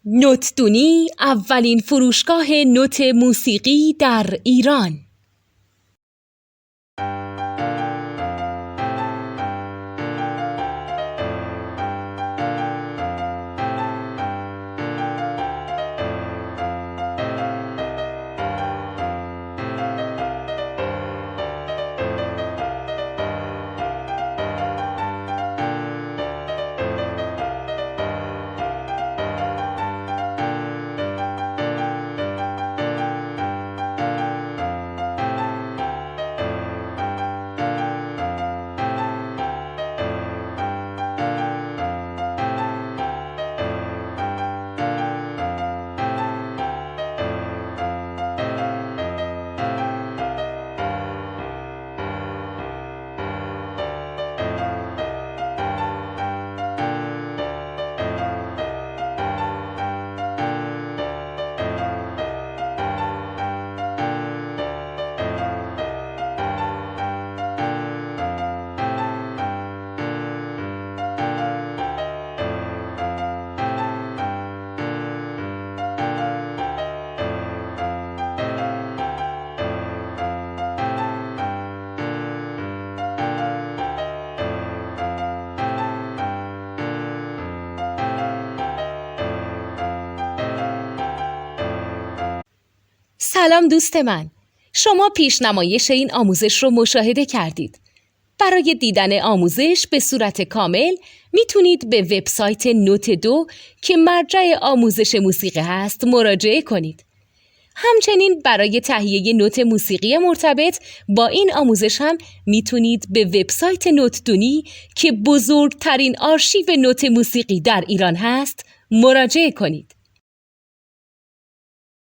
نوتدونی اولین فروشگاه نوت موسیقی در ایران. سلام دوست من، شما پیشنمایش این آموزش رو مشاهده کردید. برای دیدن آموزش به صورت کامل میتونید به وبسایت نوت2 که مرجع آموزش موسیقی هست مراجعه کنید. همچنین برای تهیه نوت موسیقی مرتبط با این آموزش هم میتونید به وبسایت نوتدونی که بزرگترین آرشیو نوت موسیقی در ایران هست مراجعه کنید.